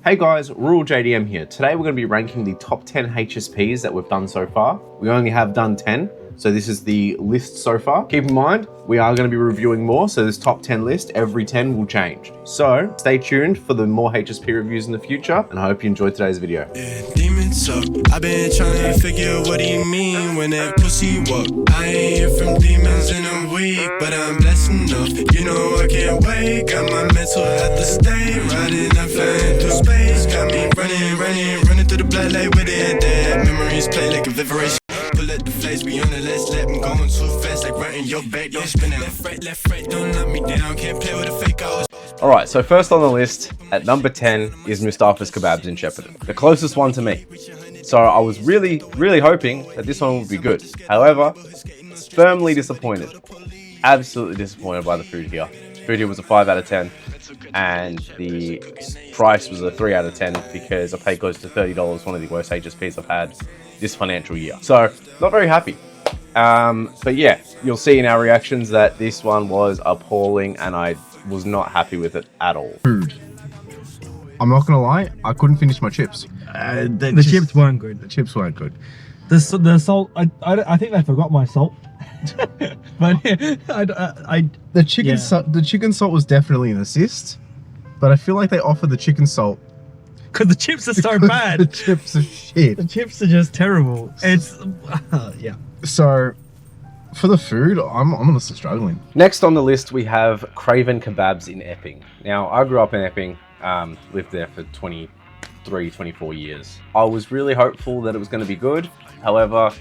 Hey guys, Rural JDM here. Today we're going to be ranking the top 10 HSPs that we've done so far. We only have done 10, so this is the list so far. Keep in mind, we are going to be reviewing more, so this top 10 list, every 10 will change. So stay tuned for the more HSP reviews in the future, and I hope you enjoyed today's video. Demons up. I've been trying to figure what do you mean when that pussy walk. I ain't hear from demons in a week, but I'm blessed enough. You know I can't wait. Got my mental at the stay, riding and flying through space. Got me running through the black light with it. Dead memories play like a vibration. Pull at the flames, be on the let's let them going too fast, like right in your back. Don't spin it left, right, don't let me down. Can't play with a fake hours. Alright, so first on the list, at number 10, is Mustafa's Kebabs in Shepparton. The closest one to me. So I was really hoping that this one would be good. However, firmly disappointed. Absolutely disappointed by the food here. Food here was a 5 out of 10. And the price was a 3 out of 10 because I paid close to $30, one of the worst HSPs I've had this financial year. So, not very happy. But yeah, you'll see in our reactions that this one was appalling and I was not happy with it at all. Food. I'm not gonna lie, I couldn't finish my chips. The chips weren't good. The chips weren't good. The salt, I think they forgot my salt. But The chicken salt was definitely an assist, but I feel like they offered the chicken salt because the chips are so because bad. The chips are shit. The chips are just terrible. It's yeah. So for the food, I'm honestly struggling. Next on the list, we have Craven Kebabs in Epping. Now, I grew up in Epping, lived there for 24 years. I was really hopeful that it was going to be good. However,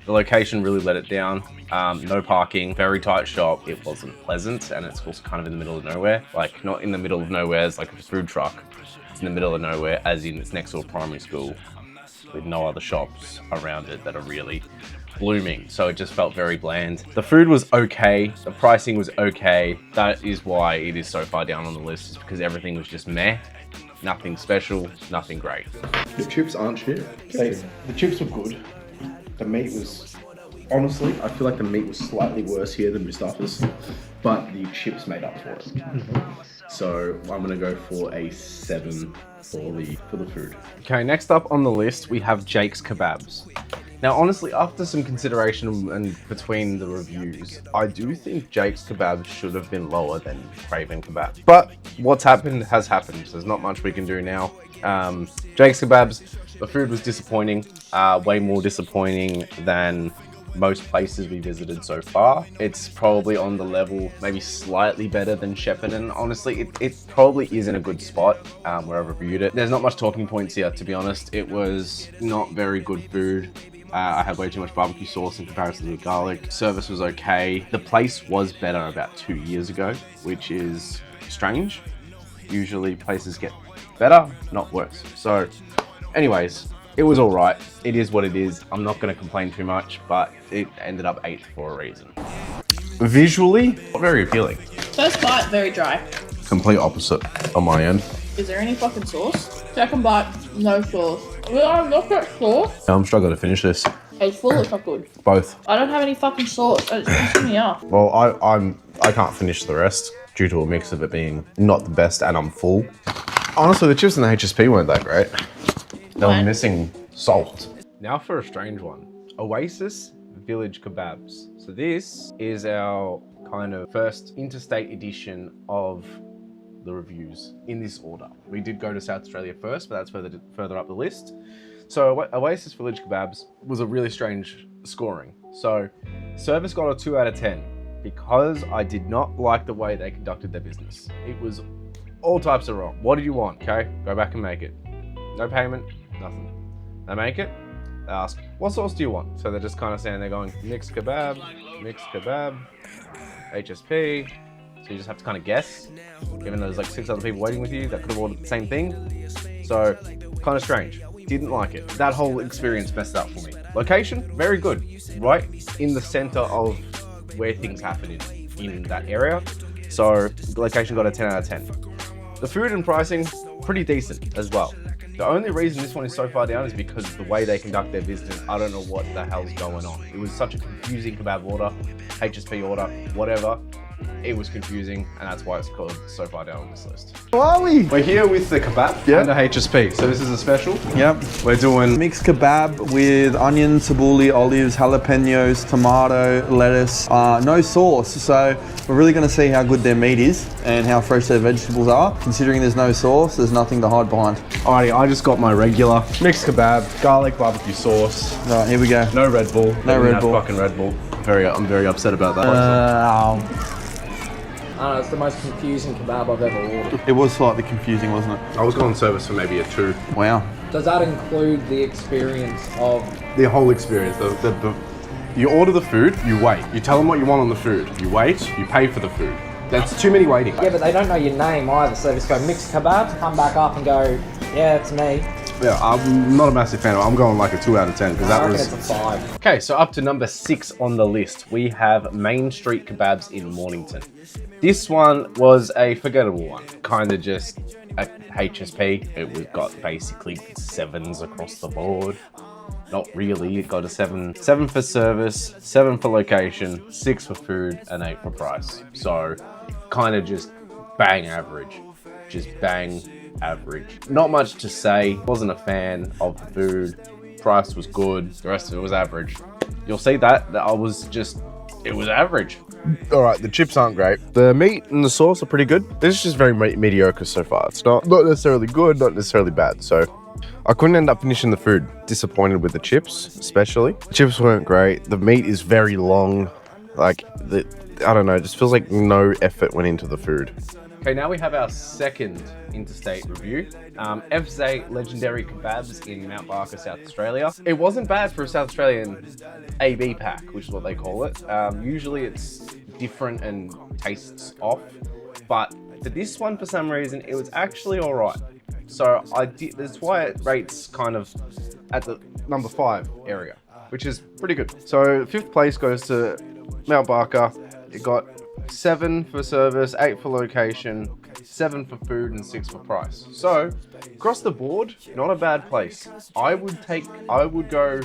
the location really let it down. No parking, very tight shop. It wasn't pleasant, and it's also kind of in the middle of nowhere. Like, not in the middle of nowhere as like a food truck. It's in the middle of nowhere, as in it's next to a primary school with no other shops around it that are really blooming. So it just felt very bland. The food was okay. The pricing was okay. That is why it is so far down on the list, is because everything was just meh. Nothing special, nothing great. The chips aren't shit. Okay, the chips were good. The meat was, honestly, I feel like the meat was slightly worse here than Mustafa's, but the chips made up for it. So I'm gonna go for a 7 for the food. Okay, next up on the list, we have Jake's Kebabs. Now, honestly, after some consideration and between the reviews, I do think Jake's Kebabs should have been lower than Craven Kebabs. But what's happened has happened. So there's not much we can do now. Jake's Kebabs, the food was disappointing, way more disappointing than most places we visited so far. It's probably on the level, maybe slightly better than Shepparton. Honestly, it probably is in a good spot where I've reviewed it. There's not much talking points here, to be honest. It was not very good food. I had way too much barbecue sauce in comparison to the garlic. Service was okay. The place was better about 2 years ago, which is strange. Usually places get better, not worse. So anyways, it was all right. It is what it is. I'm not going to complain too much, but it ended up 8th for a reason. Visually, very appealing. First bite, very dry. Complete opposite on my end. Is there any fucking sauce? Second bite, no sauce. Look at sauce. I'm struggling to finish this. It's full, it's not good. Both. I don't have any fucking sauce. It's pissing me off. Well, I can't finish the rest due to a mix of it being not the best and I'm full. Honestly, the chips in the HSP weren't that great. They were missing salt. Now for a strange one. Oasis Village Kebabs. So this is our kind of first interstate edition of the reviews in this order. We did go to South Australia first, but that's further up the list. So Oasis Village Kebabs was a really strange scoring. So service got a 2 out of 10 because I did not like the way they conducted their business. It was all types of wrong. What did you want? Okay, go back and make it. No payment, nothing. They make it, they ask, what sauce do you want? So they're just kind of standing there going, mixed kebab, HSP. So you just have to kind of guess, even though there's like 6 other people waiting with you that could have ordered the same thing. So kind of strange. Didn't like it. That whole experience messed up for me. Location, very good. Right in the center of where things happen in that area. So the location got a 10 out of 10. The food and pricing, pretty decent as well. The only reason this one is so far down is because of the way they conduct their business. I don't know what the hell's going on. It was such a confusing kebab order, HSP order, whatever. it was confusing, and that's why it's called so far down on this list. How are we? We're here with the kebab and the HSP. So this is a special. Yep. We're doing Mixed kebab with onion, tabbouleh, olives, jalapenos, tomato, lettuce, no sauce. So we're really going to see how good their meat is and how fresh their vegetables are. Considering there's no sauce, there's nothing to hide behind. Alrighty, I just got my regular mixed kebab, garlic barbecue sauce. All right, here we go. No Red Bull. No Red Bull. Fucking Red Bull. I'm very upset about that. It's the most confusing kebab I've ever ordered. It was slightly confusing, wasn't it? I was going service for maybe a 2. Wow. Does that include the experience of... The whole experience. You order the food, you wait. You tell them what you want on the food. You wait, you pay for the food. That's too many waiting. Yeah, but they don't know your name either, so they just go mixed kebab, come back up and go, yeah, it's me. Yeah, I'm not a massive fan of it. I'm going like a 2 out of 10 because I that reckon was... it's a 5. Okay, so up to number 6 on the list, we have Main Street Kebabs in Mornington. This one was a forgettable one, kind of just a HSP. It got basically 7s across the board. Not really, it got a 7. 7 for service, 7 for location, 6 for food, and 8 for price. So, kind of just bang average. Just bang average. Not much to say, wasn't a fan of the food. Price was good, the rest of it was average. You'll see that it was average. All right, the chips aren't great. The meat and the sauce are pretty good. This is just very mediocre so far. It's not necessarily good, not necessarily bad. So I couldn't end up finishing the food. Disappointed with the chips, especially. The chips weren't great. The meat is very long. Like, I don't know, it just feels like no effort went into the food. Okay, now we have our second interstate review. Nxadge Legendary Kebabs in Mount Barker, South Australia. It wasn't bad for a South Australian AB pack, which is what they call it. Usually it's different and tastes off, but for this one, for some reason, it was actually all right. So that's why it rates kind of at the number 5 area, which is pretty good. So 5th place goes to Mount Barker. It got 7 for service, 8 for location, 7 for food, and 6 for price. So across the board, not a bad place. I would go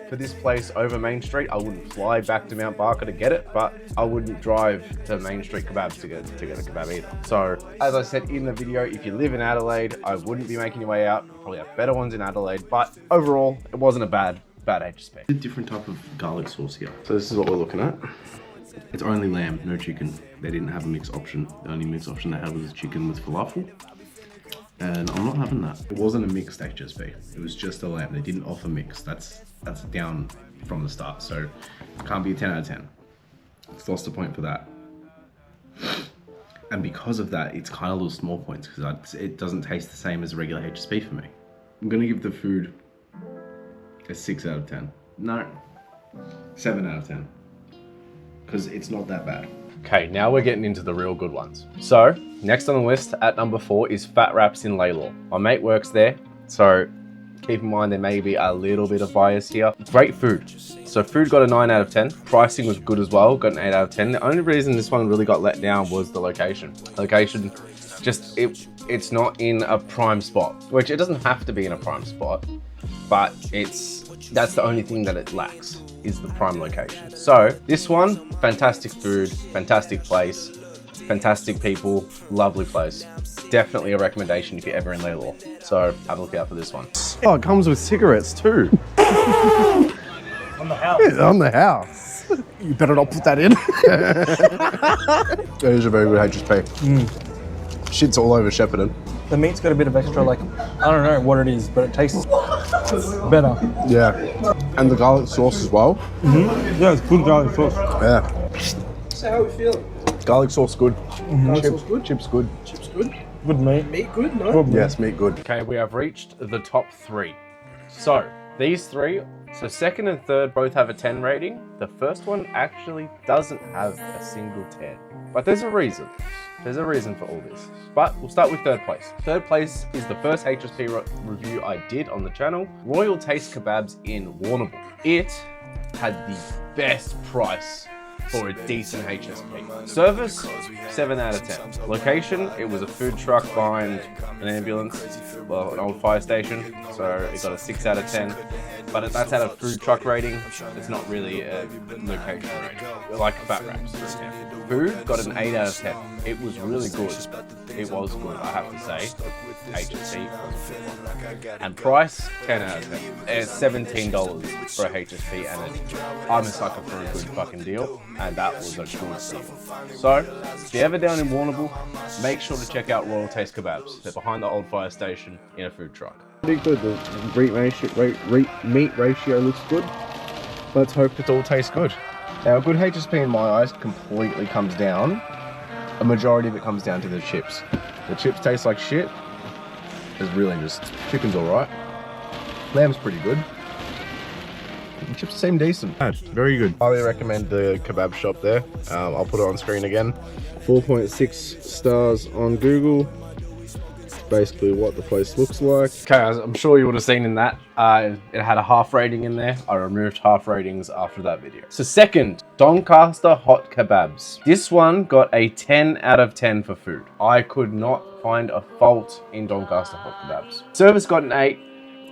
for this place over Main Street. I wouldn't fly back to Mount Barker to get it, but I wouldn't drive to Main Street Kebabs to get a kebab either. So as I said in the video, if you live in Adelaide, I wouldn't be making your way out. You probably have better ones in Adelaide, but overall, it wasn't a bad HSP. A different type of garlic sauce here. So this is what we're looking at. It's only lamb, no chicken. They didn't have a mix option. The only mix option they had was chicken with falafel. And I'm not having that. It wasn't a mixed HSP. It was just a lamb. They didn't offer mix. That's down from the start. So can't be a 10 out of 10. It's lost a point for that. And because of that, it's kind of little small points because it doesn't taste the same as a regular HSP for me. I'm gonna give the food a 6 out of 10. No, 7 out of 10. Because it's not that bad. Okay, now we're getting into the real good ones. So, next on the list at number 4 is Fat Wraps in Lalor. My mate works there, so keep in mind there may be a little bit of bias here. Great food. So food got a 9 out of 10. Pricing was good as well, got an 8 out of 10. The only reason this one really got let down was the location. Location, just, it's not in a prime spot, which it doesn't have to be in a prime spot, but that's the only thing that it lacks, is the prime location. So this one, fantastic food, fantastic place, fantastic people, lovely place. Definitely a recommendation if you're ever in Lalor. So have a look out for this one. Oh, it comes with cigarettes too. On the house. Yeah, on the house. You better not put that in. It is a very good HSP. Shit's all over Shepparton. The meat's got a bit of extra, like, I don't know what it is, but it tastes better. Yeah, and the garlic sauce as well. Yeah, it's good garlic sauce. Yeah. So how are we feeling? Garlic sauce good. Garlic sauce good? Chips good. Chips good? Good meat. Meat good? No? Good meat. Yes, meat good. Okay, we have reached the top 3. So these 3, so second and third both have a 10 rating. The first one actually doesn't have a single 10, but there's a reason. There's a reason for all this. But we'll start with third place. Third place is the first HSP review I did on the channel, Royal Taste Kebabs in Warrnambool. It had the best price for a decent HSP. Service, 7 out of 10. Location, it was a food truck behind an ambulance, well, an old fire station, so it got a 6 out of 10. But that's out of food truck rating. It's not really a location rating, like fat wraps, for example. Food got an 8 out of 10. It was really good. It was good, I have to say. HSP was good. And price, 10 out of 10. It's $17 for a HSP, and I'm a sucker for a good fucking deal, and that was a good deal. So, if you're ever down in Warrnambool, make sure to check out Royal Taste Kebabs. They're behind the old fire station in a food truck. Pretty good. The meat ratio looks good. Let's hope it all tastes good. Now, a good HSP in my eyes completely comes down. A majority of it comes down to the chips. The chips taste like shit. It's really just chicken's alright. Lamb's pretty good. The chips seem decent. Very good. Highly recommend the kebab shop there. I'll put it on screen again. 4.6 stars on Google. Basically what the place looks like. Okay, I'm sure you would have seen in that, it had a half rating in there. I removed half ratings after that video. So second, Doncaster hot kebabs. This one got a 10 out of 10 for food. I could not find a fault in Doncaster hot kebabs. Service got an 8,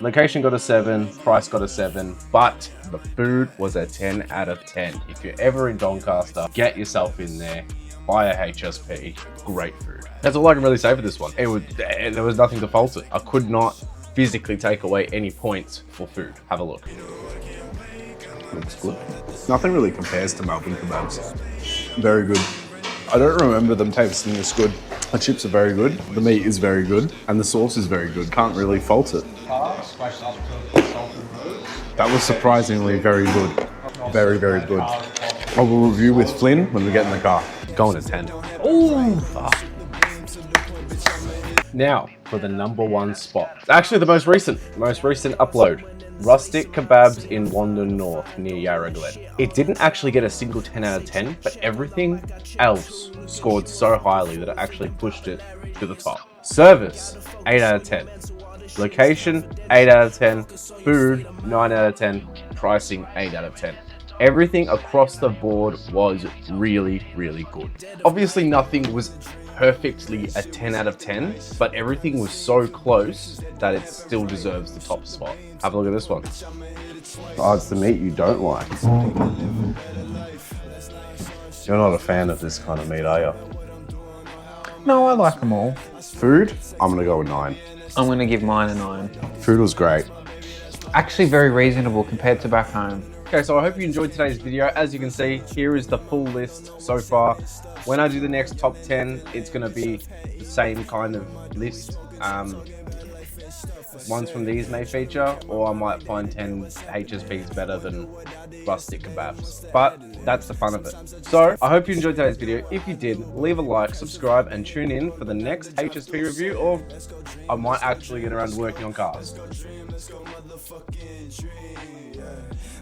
location got a 7, price got a 7, but the food was a 10 out of 10. If you're ever in Doncaster, get yourself in there, buy a HSP, great food. That's all I can really say for this one. There was nothing to fault it. I could not physically take away any points for food. Have a look. Looks good. Nothing really compares to Melbourne kebabs. Very good. I don't remember them tasting this good. The chips are very good, the meat is very good, and the sauce is very good. Can't really fault it. That was surprisingly very good. Very, very good. I will review with Flynn when we get in the car. Going to 10. Ooh! Now, for the #1 spot. Actually, the most recent upload. Rustic Kebabs in Wandon North, near Yarra Glen. It didn't actually get a single 10 out of 10, but everything else scored so highly that it actually pushed it to the top. Service, 8 out of 10. Location, 8 out of 10. Food, 9 out of 10. Pricing, 8 out of 10. Everything across the board was really, really good. Obviously, nothing was perfectly a 10 out of 10, but everything was so close that it still deserves the top spot. Have a look at this one. Oh, it's the meat you don't like. You're not a fan of this kind of meat, are you? No, I like them all. Food, I'm gonna go with 9. I'm gonna give mine a 9. Food was great. Actually very reasonable compared to back home. Okay, so I hope you enjoyed today's video. As you can see, here is the full list so far. When I do the next top 10, it's going to be the same kind of list. Ones from these may feature, or I might find 10 HSPs better than Rustic Kebabs. But that's the fun of it. So, I hope you enjoyed today's video. If you did, leave a like, subscribe, and tune in for the next HSP review, or I might actually get around to working on cars.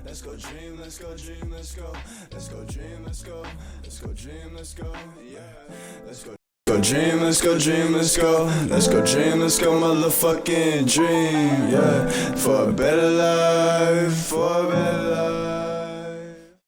Let's go dream, let's go dream, let's go. Let's go dream, let's go. Let's go dream, let's go. Yeah. Let's go. Go dream, let's go dream, let's go. Let's go dream, let's go, motherfucking dream. Yeah. For a better life, for a better life.